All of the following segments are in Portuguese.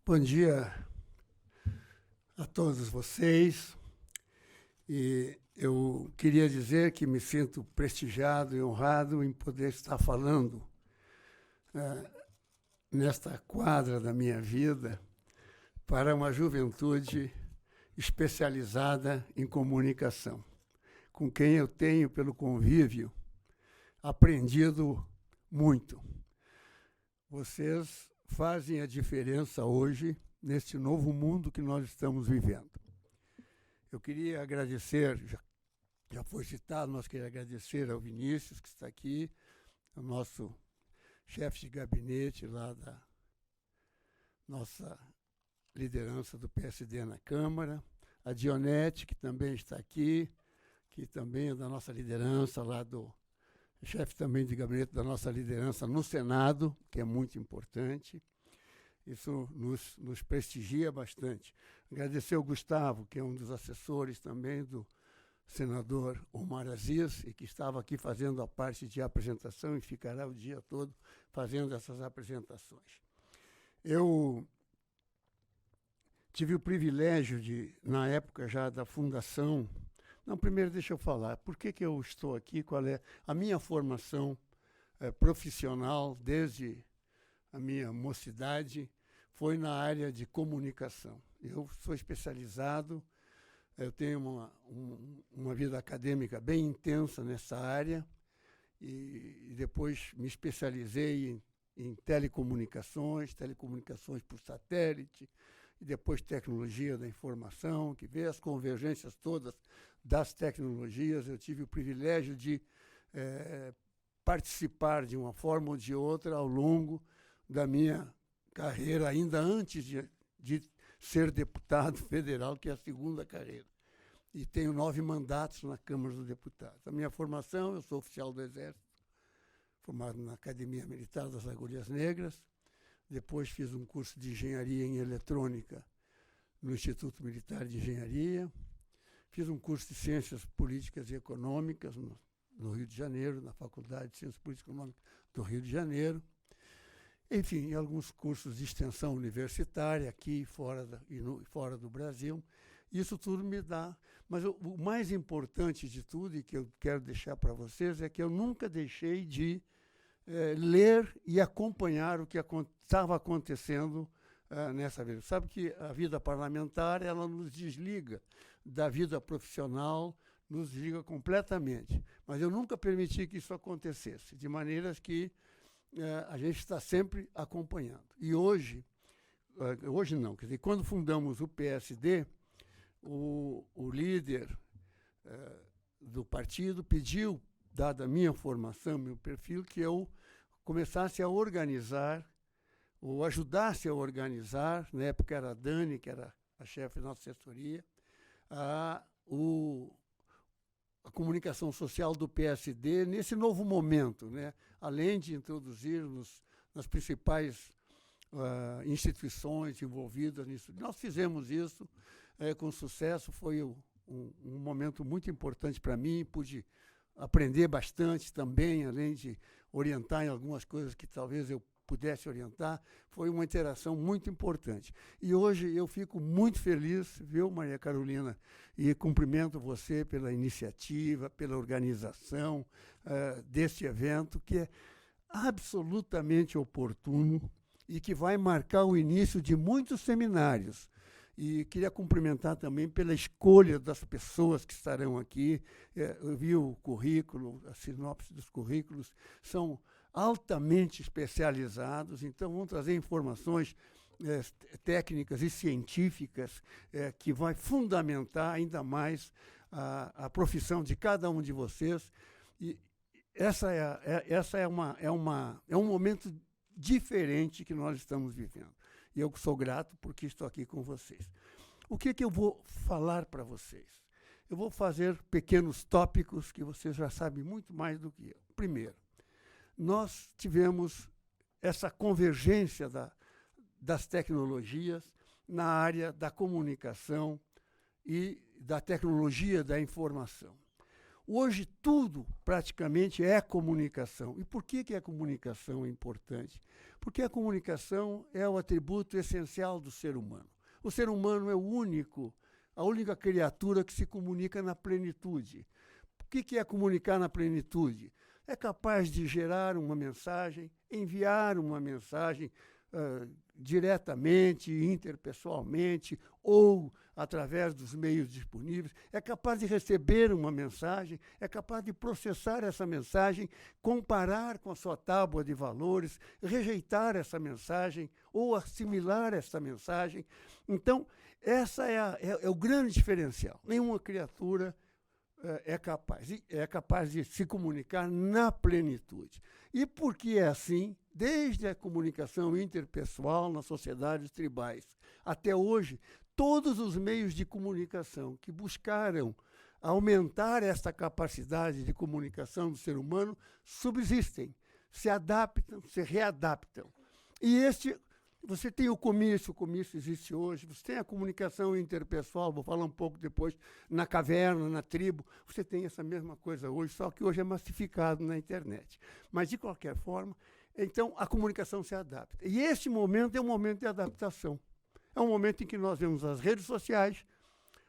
Bom dia a todos vocês. E eu queria dizer que me sinto prestigiado e honrado em poder estar falando nesta quadra da minha vida para uma juventude especializada em comunicação, com quem eu tenho, pelo convívio, aprendido muito. Vocês fazem a diferença hoje neste novo mundo que nós estamos vivendo. Eu queria agradecer, já foi citado, nós queríamos agradecer ao Vinícius, que está aqui, o nosso chefe de gabinete lá da nossa liderança do PSD na Câmara, a Dionete, que também está aqui, que também é da nossa liderança lá do chefe também de gabinete da nossa liderança no Senado, que é muito importante. Isso nos prestigia bastante. Agradecer ao Gustavo, que é um dos assessores também do senador Omar Aziz, e que estava aqui fazendo a parte de apresentação e ficará o dia todo fazendo essas apresentações. Eu tive o privilégio de, na época já da fundação... Não, primeiro deixa eu falar, por que eu estou aqui, qual é a minha formação profissional desde a minha mocidade, foi na área de comunicação. Eu sou especializado, eu tenho uma vida acadêmica bem intensa nessa área, e depois me especializei em telecomunicações por satélite, e depois tecnologia da informação, que vê as convergências todas das tecnologias. Eu tive o privilégio de participar de uma forma ou de outra ao longo da minha carreira, ainda antes de ser deputado federal, que é a segunda carreira. E tenho 9 mandatos na Câmara dos Deputados. A minha formação, eu sou oficial do Exército, formado na Academia Militar das Agulhas Negras. Depois fiz um curso de engenharia em eletrônica no Instituto Militar de Engenharia. Fiz um curso de Ciências Políticas e Econômicas no Rio de Janeiro, na Faculdade de Ciências Políticas e Econômicas do Rio de Janeiro. Enfim, alguns cursos de extensão universitária aqui e fora do Brasil. Isso tudo me dá. Mas o mais importante de tudo, e que eu quero deixar para vocês, é que eu nunca deixei de ler e acompanhar o que estava acontecendo nessa vida. Sabe que a vida parlamentar, ela nos desliga da vida profissional, nos desliga completamente. Mas eu nunca permiti que isso acontecesse, de maneiras que a gente está sempre acompanhando. E hoje não, quer dizer, quando fundamos o PSD, o líder do partido pediu, dada a minha formação, meu perfil, que eu começasse a organizar, ou ajudasse a organizar, na época era a Dani, que era a chefe da nossa assessoria, a comunicação social do PSD nesse novo momento, né? Além de introduzir nas principais instituições envolvidas nisso. Nós fizemos isso com sucesso, foi um momento muito importante para mim, pude aprender bastante também, além de orientar em algumas coisas que talvez eu pudesse orientar. Foi uma interação muito importante. E hoje eu fico muito feliz, viu, Maria Carolina, e cumprimento você pela iniciativa, pela organização deste evento, que é absolutamente oportuno e que vai marcar o início de muitos seminários. E queria cumprimentar também pela escolha das pessoas que estarão aqui. Eu vi o currículo, a sinopse dos currículos, são altamente especializados, então vão trazer informações técnicas e científicas que vai fundamentar ainda mais a profissão de cada um de vocês. E essa é um momento diferente que nós estamos vivendo. E eu sou grato porque estou aqui com vocês. O que eu vou falar para vocês? Eu vou fazer pequenos tópicos que vocês já sabem muito mais do que eu. Primeiro, nós tivemos essa convergência das tecnologias na área da comunicação e da tecnologia da informação. Hoje tudo praticamente é comunicação. E por que a comunicação é importante? Porque a comunicação é o atributo essencial do ser humano. O ser humano é a única criatura que se comunica na plenitude. O que é comunicar na plenitude? É capaz de gerar uma mensagem, enviar uma mensagem diretamente, interpessoalmente ou através dos meios disponíveis, é capaz de receber uma mensagem, é capaz de processar essa mensagem, comparar com a sua tábua de valores, rejeitar essa mensagem ou assimilar essa mensagem. Então, essa é o grande diferencial. Nenhuma criatura é capaz de se comunicar na plenitude. E por que é assim? Desde a comunicação interpessoal nas sociedades tribais até hoje, todos os meios de comunicação que buscaram aumentar esta capacidade de comunicação do ser humano subsistem, se adaptam, se readaptam. E você tem o comício existe hoje, você tem a comunicação interpessoal, vou falar um pouco depois, na caverna, na tribo, você tem essa mesma coisa hoje, só que hoje é massificado na internet. Mas, de qualquer forma, então, a comunicação se adapta. E este momento é um momento de adaptação. É um momento em que nós vemos as redes sociais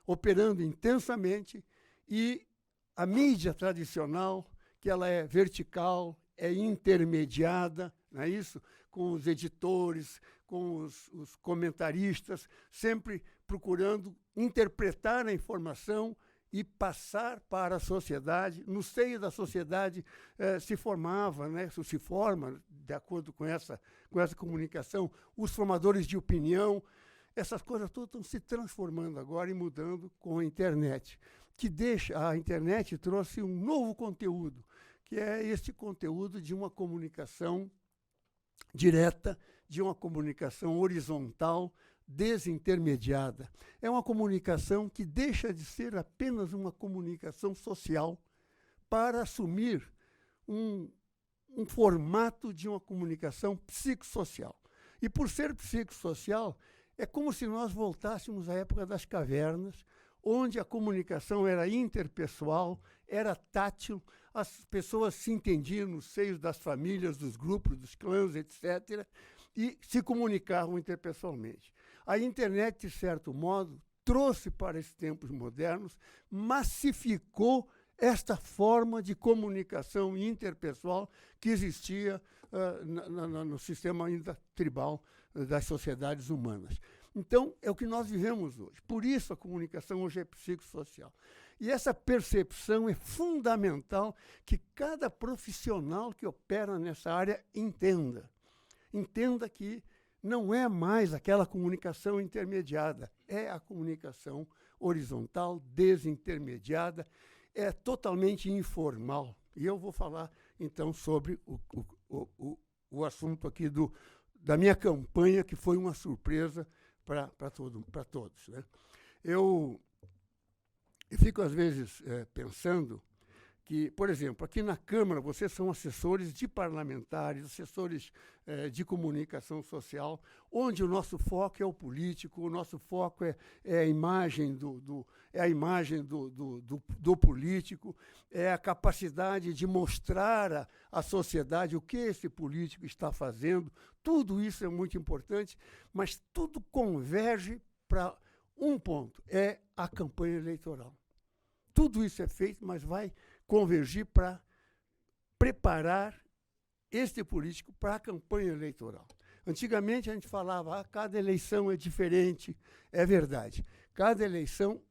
operando intensamente e a mídia tradicional, que ela é vertical, é intermediada, não é isso? Com os editores, com os comentaristas, sempre procurando interpretar a informação e passar para a sociedade. No seio da sociedade se formava, né, se forma, de acordo com essa comunicação, os formadores de opinião. Essas coisas todas estão se transformando agora e mudando com a internet. A internet trouxe um novo conteúdo, que é este conteúdo de uma comunicação direta, de uma comunicação horizontal, desintermediada. É uma comunicação que deixa de ser apenas uma comunicação social para assumir um formato de uma comunicação psicossocial. E por ser psicossocial, é como se nós voltássemos à época das cavernas, onde a comunicação era interpessoal, era tátil, as pessoas se entendiam nos seios das famílias, dos grupos, dos clãs, etc., e se comunicavam interpessoalmente. A internet, de certo modo, trouxe para esses tempos modernos, massificou esta forma de comunicação interpessoal que existia no sistema ainda tribal das sociedades humanas. Então, é o que nós vivemos hoje. Por isso, a comunicação hoje é psicossocial. E essa percepção é fundamental que cada profissional que opera nessa área entenda. Entenda que não é mais aquela comunicação intermediada, é a comunicação horizontal, desintermediada, é totalmente informal. E eu vou falar, então, sobre o assunto aqui da minha campanha, que foi uma surpresa para todos, né? Eu fico, às vezes, pensando que, por exemplo, aqui na Câmara, vocês são assessores de parlamentares, assessores de comunicação social, onde o nosso foco é o político, o nosso foco é a imagem do político, é a capacidade de mostrar à sociedade o que esse político está fazendo. Tudo isso é muito importante, mas tudo converge para um ponto, é a campanha eleitoral. Tudo isso é feito, mas vai convergir para preparar este político para a campanha eleitoral. Antigamente a gente falava, cada eleição é diferente, é verdade. Cada eleição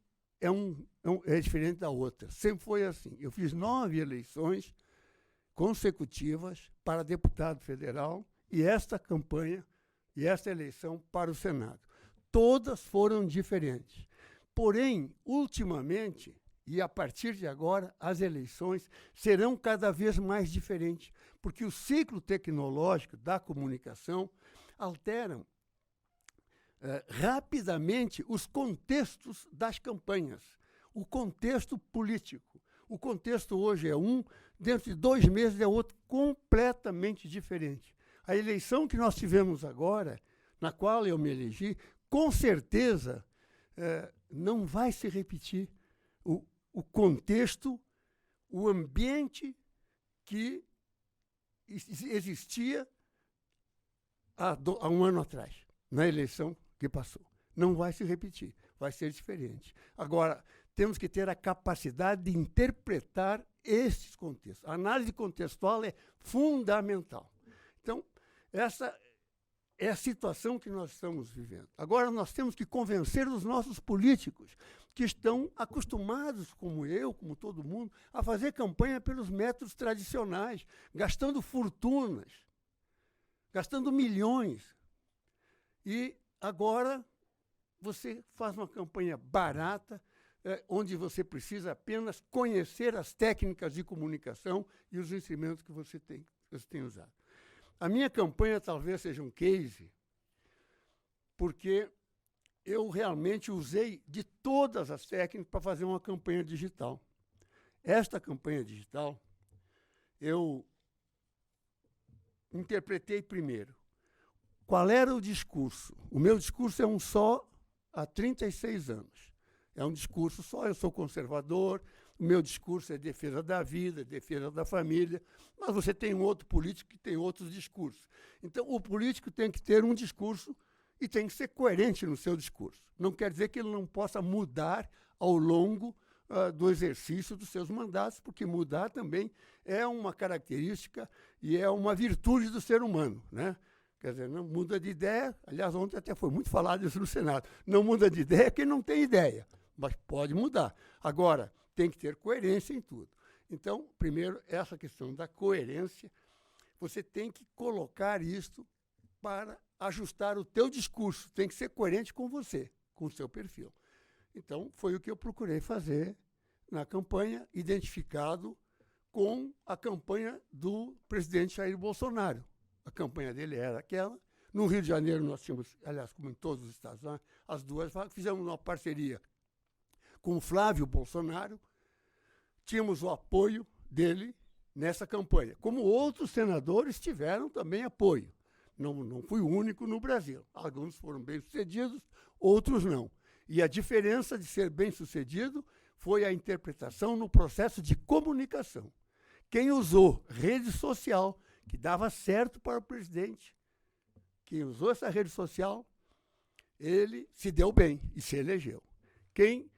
é diferente da outra. Sempre foi assim. Eu fiz 9 eleições consecutivas para deputado federal e esta campanha e esta eleição para o Senado. Todas foram diferentes. Porém, ultimamente, e a partir de agora, as eleições serão cada vez mais diferentes, porque o ciclo tecnológico da comunicação alteram rapidamente os contextos das campanhas, o contexto político. O contexto hoje é dentro de 2 meses é outro completamente diferente. A eleição que nós tivemos agora, na qual eu me elegi, com certeza não vai se repetir. O contexto, o ambiente que existia há um ano atrás, na eleição que passou. Não vai se repetir, vai ser diferente. Agora, temos que ter a capacidade de interpretar esses contextos. A análise contextual é fundamental. Então, essa é a situação que nós estamos vivendo. Agora, nós temos que convencer os nossos políticos, que estão acostumados, como eu, como todo mundo, a fazer campanha pelos métodos tradicionais, gastando fortunas, gastando milhões. E agora você faz uma campanha barata, onde você precisa apenas conhecer as técnicas de comunicação e os instrumentos que você tem usado. A minha campanha talvez seja um case, porque eu realmente usei de todas as técnicas para fazer uma campanha digital. Esta campanha digital, eu interpretei primeiro. Qual era o discurso? O meu discurso é um só há 36 anos. É um discurso só, eu sou conservador, o meu discurso é defesa da vida, defesa da família, mas você tem um outro político que tem outros discursos. Então, o político tem que ter um discurso e tem que ser coerente no seu discurso. Não quer dizer que ele não possa mudar ao longo do exercício dos seus mandatos, porque mudar também é uma característica e é uma virtude do ser humano, né? Quer dizer, não muda de ideia, aliás, ontem até foi muito falado isso no Senado, não muda de ideia quem não tem ideia, mas pode mudar. Agora, tem que ter coerência em tudo. Então, primeiro, essa questão da coerência, você tem que colocar isso para ajustar o teu discurso, tem que ser coerente com você, com o seu perfil. Então, foi o que eu procurei fazer na campanha, identificado com a campanha do presidente Jair Bolsonaro. A campanha dele era aquela. No Rio de Janeiro, nós tínhamos, aliás, como em todos os estados, as duas, fizemos uma parceria com o Flávio Bolsonaro, tínhamos o apoio dele nessa campanha, como outros senadores tiveram também apoio. Não fui o único no Brasil. Alguns foram bem-sucedidos, outros não. E a diferença de ser bem-sucedido foi a interpretação no processo de comunicação. Quem usou rede social, que dava certo para o presidente, quem usou essa rede social, ele se deu bem e se elegeu. Quem,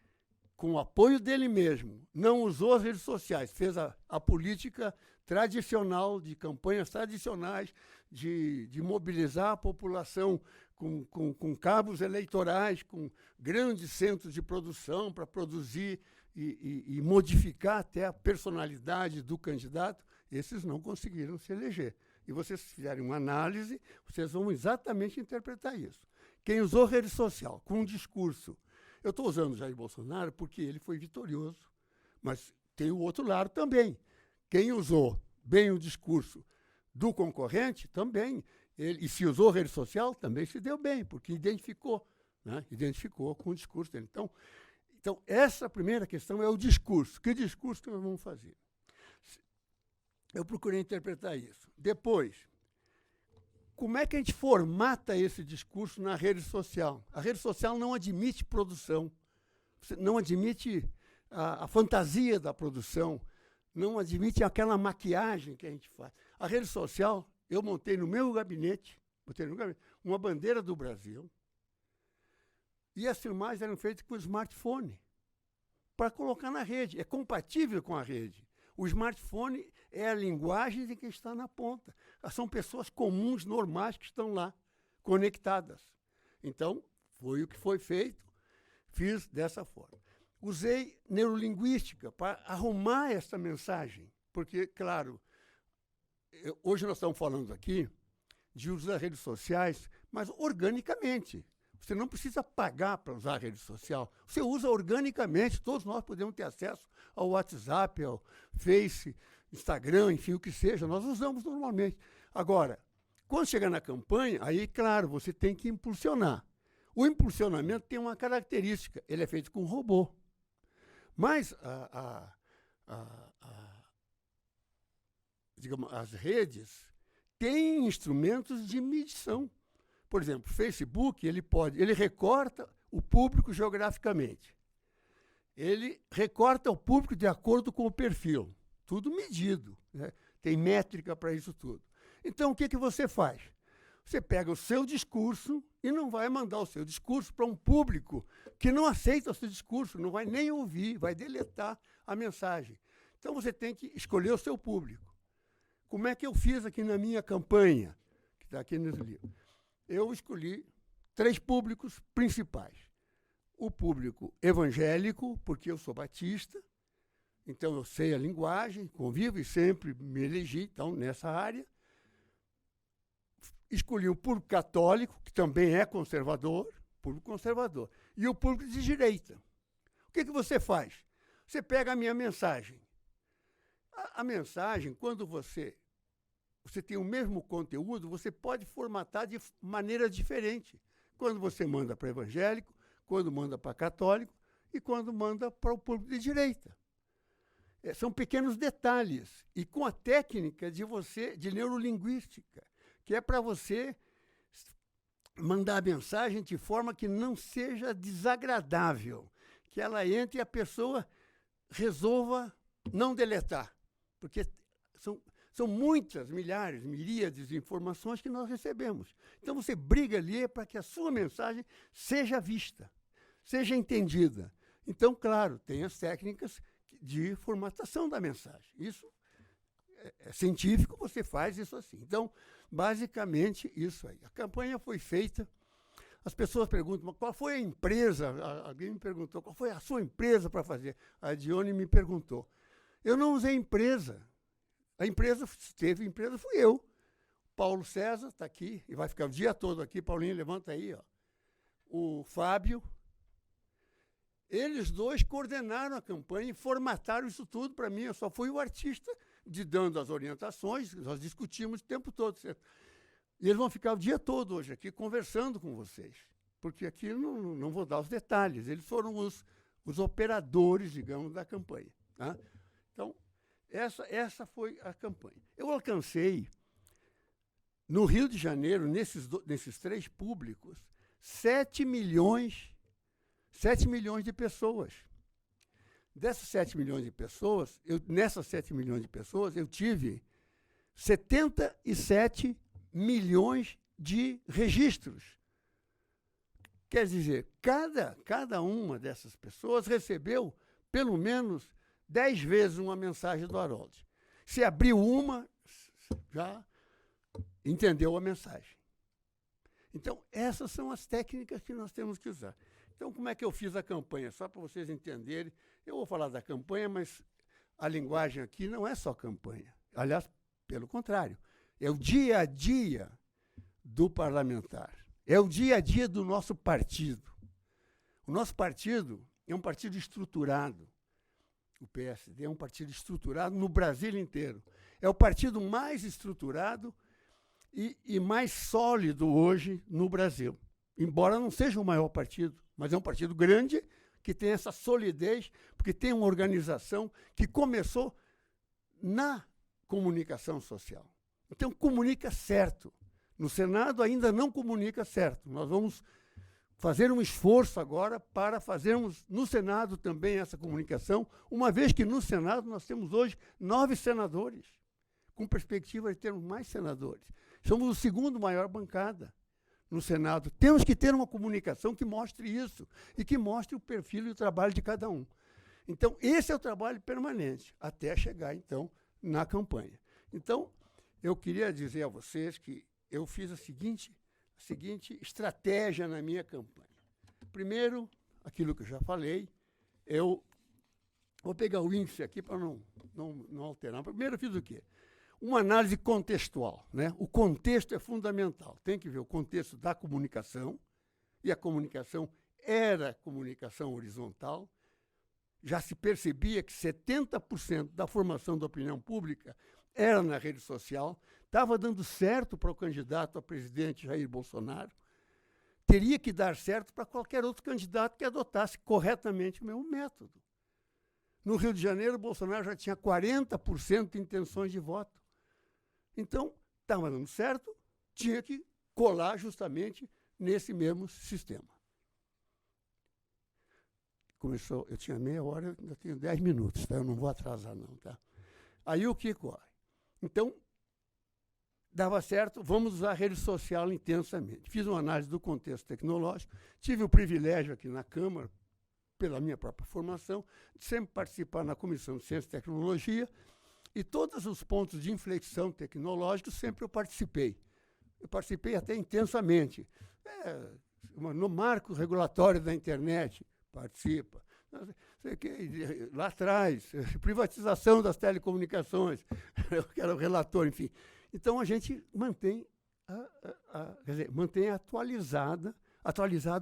com o apoio dele mesmo, não usou as redes sociais, fez a política tradicional, de campanhas tradicionais, de mobilizar a população com cabos eleitorais, com grandes centros de produção para produzir e modificar até a personalidade do candidato, esses não conseguiram se eleger. E vocês fizerem uma análise, vocês vão exatamente interpretar isso. Quem usou rede social com um discurso, eu estou usando o Jair Bolsonaro porque ele foi vitorioso, mas tem o outro lado também. Quem usou bem o discurso do concorrente, também. E se usou rede social, também se deu bem, porque identificou, né? Identificou com o discurso dele. Então, essa primeira questão é o discurso. Que discurso que nós vamos fazer? Eu procurei interpretar isso. Depois, como é que a gente formata esse discurso na rede social? A rede social não admite produção, não admite a fantasia da produção, não admite aquela maquiagem que a gente faz. A rede social, eu montei no meu gabinete, uma bandeira do Brasil, e as filmagens eram feitas com smartphone, para colocar na rede. É compatível com a rede. O smartphone é a linguagem de quem está na ponta. São pessoas comuns, normais, que estão lá, conectadas. Então, foi o que foi feito, fiz dessa forma. Usei neurolinguística para arrumar essa mensagem, porque, claro, hoje nós estamos falando aqui de uso das redes sociais, mas organicamente. Você não precisa pagar para usar a rede social. Você usa organicamente. Todos nós podemos ter acesso ao WhatsApp, ao Face, Instagram, enfim, o que seja. Nós usamos normalmente. Agora, quando chegar na campanha, aí, claro, você tem que impulsionar. O impulsionamento tem uma característica. Ele é feito com robô. Mas digamos, as redes têm instrumentos de medição. Por exemplo, o Facebook, ele recorta o público geograficamente. Ele recorta o público de acordo com o perfil. tudo medido, né? Tem métrica para isso tudo. Então, o que você faz? Você pega o seu discurso e não vai mandar o seu discurso para um público que não aceita o seu discurso, não vai nem ouvir, vai deletar a mensagem. Então, você tem que escolher o seu público. Como é que eu fiz aqui na minha campanha, que está aqui nesse livro? Eu escolhi 3 públicos principais. O público evangélico, porque eu sou batista, então eu sei a linguagem, convivo e sempre me elegi, então, nessa área. Escolhi o público católico, que também é conservador, público conservador, e o público de direita. O que você faz? Você pega a minha mensagem. A mensagem, quando você tem o mesmo conteúdo, você pode formatar de maneira diferente. Quando você manda para evangélico, quando manda para católico e quando manda para o público de direita. São pequenos detalhes. E com a técnica de neurolinguística, que é para você mandar a mensagem de forma que não seja desagradável, que ela entre e a pessoa resolva não deletar. Porque são muitas, milhares, miríades de informações que nós recebemos. Então você briga ali para que a sua mensagem seja vista, seja entendida. Então, claro, tem as técnicas de formatação da mensagem. Isso é científico, você faz isso assim. Então, basicamente, isso aí. A campanha foi feita, as pessoas perguntam, mas qual foi a empresa? Alguém me perguntou, qual foi a sua empresa para fazer? A Dione me perguntou. Eu não usei empresa. A empresa, se teve empresa, fui eu. Paulo César está aqui, e vai ficar o dia todo aqui. Paulinho, levanta aí. Ó. O Fábio. Eles 2 coordenaram a campanha e formataram isso tudo para mim. Eu só fui o artista dando as orientações, nós discutimos o tempo todo. Certo? E eles vão ficar o dia todo hoje aqui conversando com vocês, porque aqui não vou dar os detalhes. Eles foram os operadores, digamos, da campanha. Tá? Então, essa foi a campanha. Eu alcancei, no Rio de Janeiro, nesses 3 públicos, 7 milhões de pessoas. Dessas 7 milhões de pessoas, nessas 7 milhões de pessoas, eu tive 77 milhões de registros. Quer dizer, cada uma dessas pessoas recebeu, pelo menos, 10 vezes uma mensagem do Harold. Se abriu uma, já entendeu a mensagem. Então, essas são as técnicas que nós temos que usar. Então, como é que eu fiz a campanha? Só para vocês entenderem, eu vou falar da campanha, mas a linguagem aqui não é só campanha. Aliás, pelo contrário, é o dia a dia do parlamentar. É o dia a dia do nosso partido. O nosso partido é um partido estruturado. O PSD é um partido estruturado no Brasil inteiro. É o partido mais estruturado e mais sólido hoje no Brasil. Embora não seja o maior partido, mas é um partido grande que tem essa solidez, porque tem uma organização que começou na comunicação social. Então, comunica certo. No Senado ainda não comunica certo. Nós vamos fazer um esforço agora para fazermos no Senado também essa comunicação, uma vez que no Senado nós temos hoje 9 senadores, com perspectiva de termos mais senadores. Somos o 2º maior bancada no Senado. Temos que ter uma comunicação que mostre isso e que mostre o perfil e o trabalho de cada um. Então, esse é o trabalho permanente, até chegar, então, na campanha. Então, eu queria dizer a vocês que eu fiz a seguinte estratégia na minha campanha. Primeiro, aquilo que eu já falei, eu vou pegar o índice aqui para não alterar. Primeiro, eu fiz o quê? Uma análise contextual, né? O contexto é fundamental. Tem que ver o contexto da comunicação, e a comunicação era comunicação horizontal. Já se percebia que 70% da formação da opinião pública era na rede social. Estava dando certo para o candidato a presidente Jair Bolsonaro. Teria que dar certo para qualquer outro candidato que adotasse corretamente o mesmo método. No Rio de Janeiro, Bolsonaro já tinha 40% de intenções de voto. Então, estava dando certo, tinha que colar justamente nesse mesmo sistema. Começou, eu tinha meia hora, ainda tenho 10 minutos, tá? Eu não vou atrasar não, tá? Aí o que ocorre? Então, dava certo, vamos usar a rede social intensamente. Fiz uma análise do contexto tecnológico, tive o privilégio aqui na Câmara, pela minha própria formação, de sempre participar na Comissão de Ciência e Tecnologia, e todos os pontos de inflexão tecnológicos sempre eu participei. Eu participei até intensamente. No marco regulatório da internet, participa. Lá atrás, privatização das telecomunicações, eu era o relator, enfim. Então, a gente mantém, mantém atualizado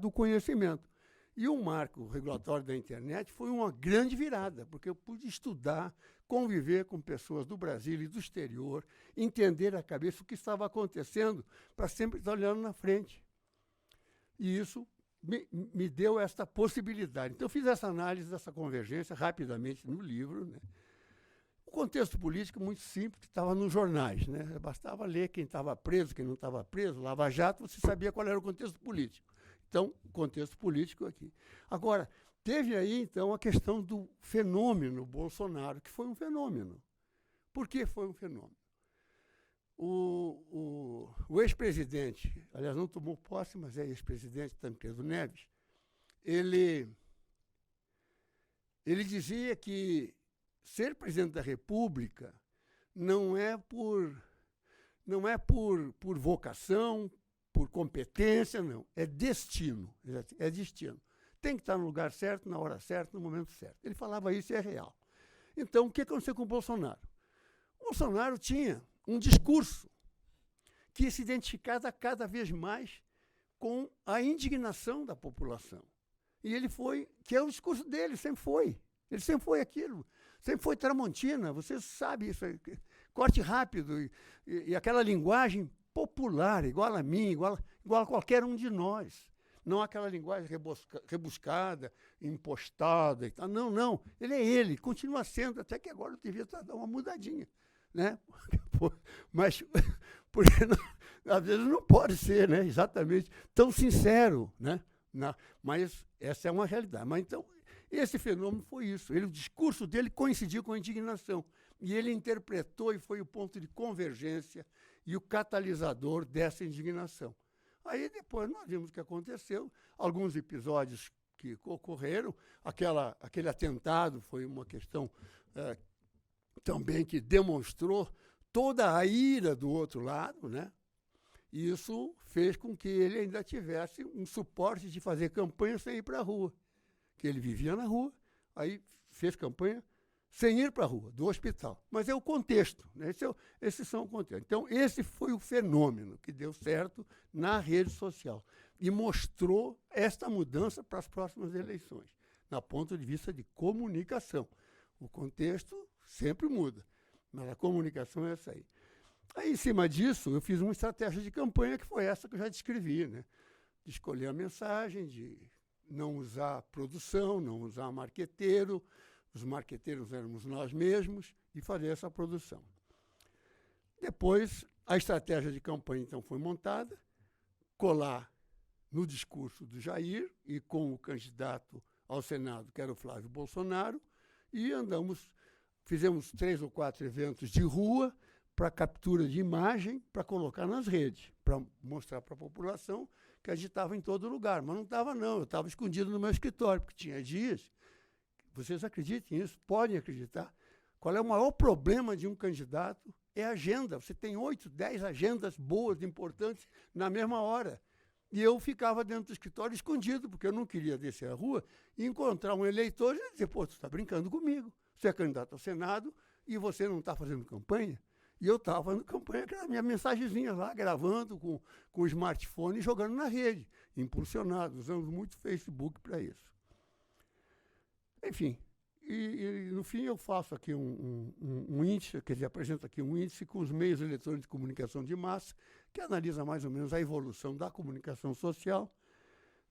o conhecimento. E o marco regulatório da internet foi uma grande virada, porque eu pude estudar, conviver com pessoas do Brasil e do exterior, entender a cabeça o que estava acontecendo, para sempre estar olhando na frente. E isso me deu esta possibilidade. Então, eu fiz essa análise dessa convergência rapidamente no livro, né? O contexto político muito simples, estava nos jornais, né? Bastava ler quem estava preso, quem não estava preso, Lava Jato, você sabia qual era o contexto político. Então, o contexto político aqui. Agora, teve aí, então, a questão do fenômeno Bolsonaro, que foi um fenômeno. Por que foi um fenômeno? O ex-presidente, aliás, não tomou posse, mas é ex-presidente, Tancredo Neves, ele dizia que ser presidente da República não é por vocação, por competência, não. É destino. É destino. Tem que estar no lugar certo, na hora certa, no momento certo. Ele falava isso e é real. Então, o que aconteceu com o Bolsonaro? O Bolsonaro tinha um discurso que se identificava cada vez mais com a indignação da população. E ele foi, que é o discurso dele, sempre foi. Ele sempre foi aquilo. Sempre foi Tramontina, você sabe isso. Corte rápido e aquela linguagem popular, igual a mim, igual a qualquer um de nós. Não aquela linguagem rebuscada, impostada e tal. Não, não. Ele é ele, continua sendo, até que agora eu devia dar uma mudadinha. Né? Mas, porque não, às vezes não pode ser, né? Exatamente tão sincero. Né? Mas essa é uma realidade. Mas então, esse fenômeno foi isso. O discurso dele coincidiu com a indignação. E ele interpretou e foi o ponto de convergência e o catalisador dessa indignação. Aí depois nós vimos o que aconteceu, alguns episódios que ocorreram, aquele atentado foi uma questão também que demonstrou toda a ira do outro lado, né? E isso fez com que ele ainda tivesse um suporte de fazer campanha sem ir para a rua, que ele vivia na rua, aí fez campanha sem ir para a rua, do hospital. Mas é o contexto, né? Esses são o contexto. Então, esse foi o fenômeno que deu certo na rede social e mostrou esta mudança para as próximas eleições, do ponto de vista de comunicação. O contexto sempre muda, mas a comunicação é essa aí. Aí, em cima disso, eu fiz uma estratégia de campanha que foi essa que eu já descrevi, né? De escolher a mensagem, de não usar produção, não usar marqueteiro, os marqueteiros éramos nós mesmos, e fazer essa produção. Depois, a estratégia de campanha, então, foi montada, colar no discurso do Jair e com o candidato ao Senado, que era o Flávio Bolsonaro, e fizemos 3 ou 4 eventos de rua para captura de imagem, para colocar nas redes, para mostrar para a população que a gente estava em todo lugar. Mas não estava, não, eu estava escondido no meu escritório, porque tinha dias. Vocês acreditem nisso? Podem acreditar. Qual é o maior problema de um candidato? É a agenda. Você tem 8, 10 agendas boas, importantes, na mesma hora. E eu ficava dentro do escritório escondido, porque eu não queria descer à rua e encontrar um eleitor e dizer, pô, tu está brincando comigo. Você é candidato ao Senado e você não está fazendo campanha? E eu estava fazendo campanha com a minha mensagenzinha lá, gravando com o smartphone e jogando na rede, impulsionado. Usamos muito Facebook para isso. Enfim, e no fim eu faço aqui um índice, quer dizer, apresento aqui um índice com os meios eletrônicos de comunicação de massa, que analisa mais ou menos a evolução da comunicação social.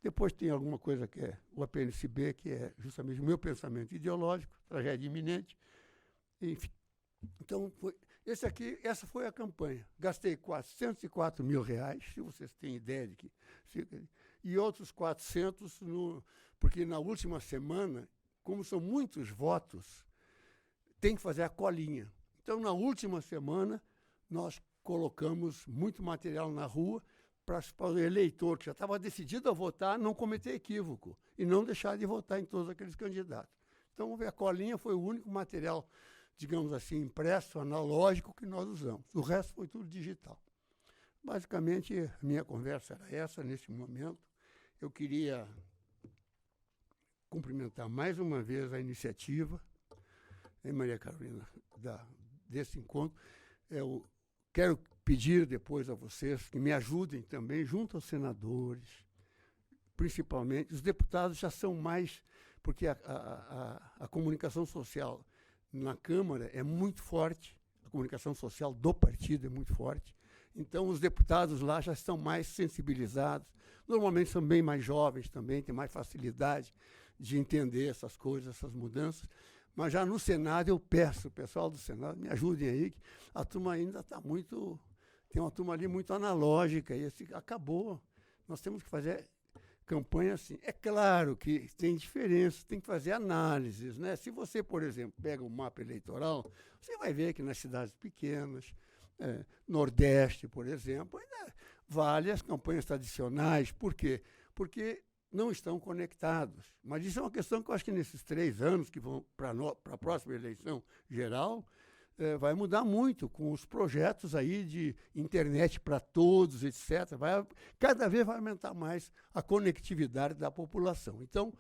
Depois tem alguma coisa que é o APNCB, que é justamente o meu pensamento ideológico, tragédia iminente. Enfim, então, essa foi a campanha. Gastei R$404 mil, se vocês têm ideia de que... E outros 400, porque na última semana, como são muitos votos, tem que fazer a colinha. Então, na última semana, nós colocamos muito material na rua para o eleitor, que já estava decidido a votar, não cometer equívoco e não deixar de votar em todos aqueles candidatos. Então, a colinha foi o único material, digamos assim, impresso, analógico, que nós usamos. O resto foi tudo digital. Basicamente, a minha conversa era essa, nesse momento. Eu queria cumprimentar mais uma vez a iniciativa, Maria Carolina, desse encontro. Eu quero pedir depois a vocês que me ajudem também, junto aos senadores, principalmente. Os deputados já são mais, porque a comunicação social na Câmara é muito forte, a comunicação social do partido é muito forte. Então, os deputados lá já estão mais sensibilizados. Normalmente são bem mais jovens também, têm mais facilidade de entender essas coisas, essas mudanças. Mas já no Senado eu peço, o pessoal do Senado, me ajudem aí, que a turma ainda está muito... Tem uma turma ali muito analógica, e acabou. Nós temos que fazer campanha assim. É claro que tem diferença, tem que fazer análises, né? Se você, por exemplo, pega o mapa eleitoral, você vai ver que nas cidades pequenas, Nordeste, por exemplo, ainda vale as campanhas tradicionais. Por quê? Porque não estão conectados. Mas isso é uma questão que eu acho que nesses 3 anos que vão para a próxima eleição geral, vai mudar muito com os projetos aí de internet para todos, etc. Cada vez vai aumentar mais a conectividade da população. Então,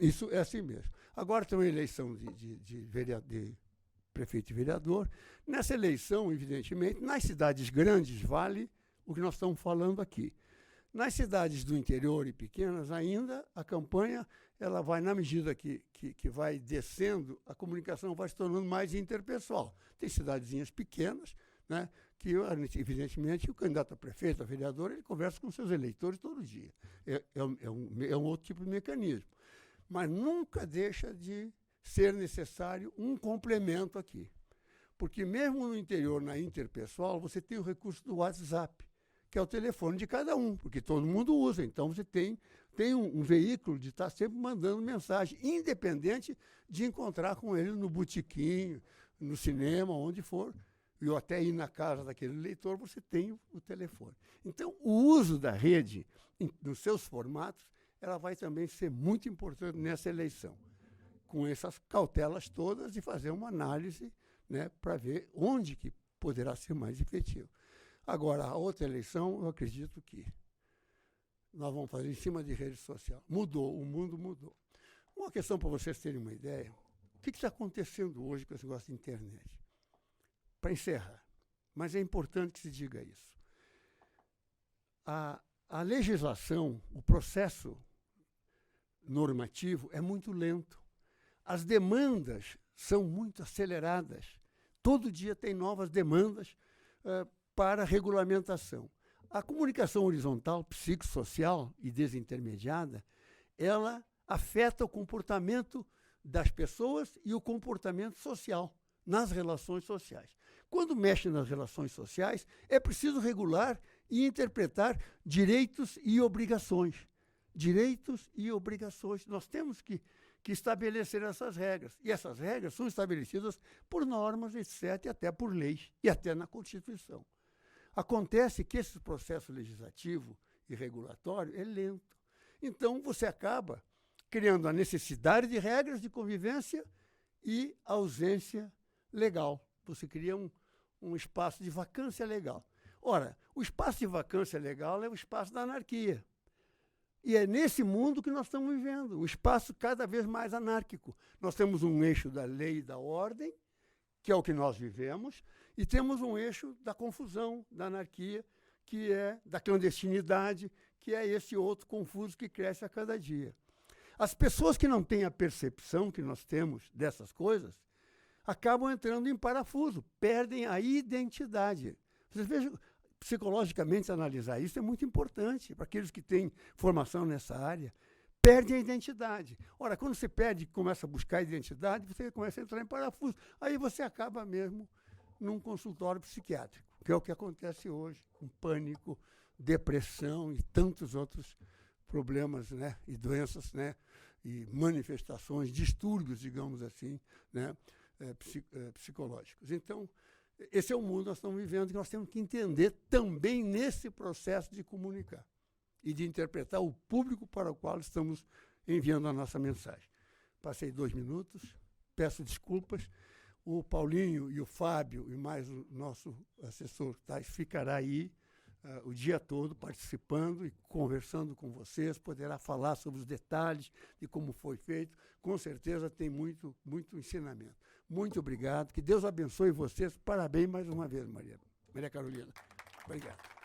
isso é assim mesmo. Agora tem uma eleição de prefeito e vereador. Nessa eleição, evidentemente, nas cidades grandes vale o que nós estamos falando aqui. Nas cidades do interior e pequenas, ainda a campanha ela vai, na medida que vai descendo, a comunicação vai se tornando mais interpessoal. Tem cidadezinhas pequenas, né, que, evidentemente, o candidato a prefeito, a vereador, ele conversa com seus eleitores todo dia. É um outro tipo de mecanismo. Mas nunca deixa de ser necessário um complemento aqui. Porque mesmo no interior, na interpessoal, você tem o recurso do WhatsApp, que é o telefone de cada um, porque todo mundo usa. Então, você tem um veículo de estar sempre mandando mensagem, independente de encontrar com ele no botequim, no cinema, onde for, e até ir na casa daquele leitor, você tem o telefone. Então, o uso da rede, nos seus formatos, ela vai também ser muito importante nessa eleição, com essas cautelas todas e fazer uma análise, né, para ver onde que poderá ser mais efetivo. Agora, a outra eleição, eu acredito que nós vamos fazer em cima de rede social. Mudou, o mundo mudou. Uma questão para vocês terem uma ideia, o que está acontecendo hoje com esse negócio de internet? Para encerrar, mas é importante que se diga isso. A legislação, o processo normativo é muito lento. As demandas são muito aceleradas. Todo dia tem novas demandas para regulamentação. A comunicação horizontal, psicossocial e desintermediada, ela afeta o comportamento das pessoas e o comportamento social nas relações sociais. Quando mexe nas relações sociais, é preciso regular e interpretar direitos e obrigações. Direitos e obrigações. Nós temos que estabelecer essas regras. E essas regras são estabelecidas por normas, etc., e até por leis, e até na Constituição. Acontece que esse processo legislativo e regulatório é lento. Então, você acaba criando a necessidade de regras de convivência e ausência legal. Você cria um espaço de vacância legal. Ora, o espaço de vacância legal é o espaço da anarquia. E é nesse mundo que nós estamos vivendo, o espaço cada vez mais anárquico. Nós temos um eixo da lei e da ordem, que é o que nós vivemos, e temos um eixo da confusão, da anarquia, que é da clandestinidade, que é esse outro confuso que cresce a cada dia. As pessoas que não têm a percepção que nós temos dessas coisas, acabam entrando em parafuso, perdem a identidade. Vocês vejam, psicologicamente analisar isso é muito importante para aqueles que têm formação nessa área. Perdem a identidade. Ora, quando você perde e começa a buscar a identidade, você começa a entrar em parafuso. Aí você acaba mesmo num consultório psiquiátrico, que é o que acontece hoje, com pânico, depressão e tantos outros problemas, né, e doenças, né, e manifestações, distúrbios, digamos assim, né, psicológicos. Então, esse é o mundo que nós estamos vivendo, que nós temos que entender também nesse processo de comunicar e de interpretar o público para o qual estamos enviando a nossa mensagem. Passei 2 minutos, peço desculpas. O Paulinho e o Fábio e mais o nosso assessor Tais ficará aí o dia todo participando e conversando com vocês, poderá falar sobre os detalhes de como foi feito. Com certeza tem muito ensinamento. Muito obrigado, que Deus abençoe vocês. Parabéns mais uma vez, Maria Carolina. Obrigado.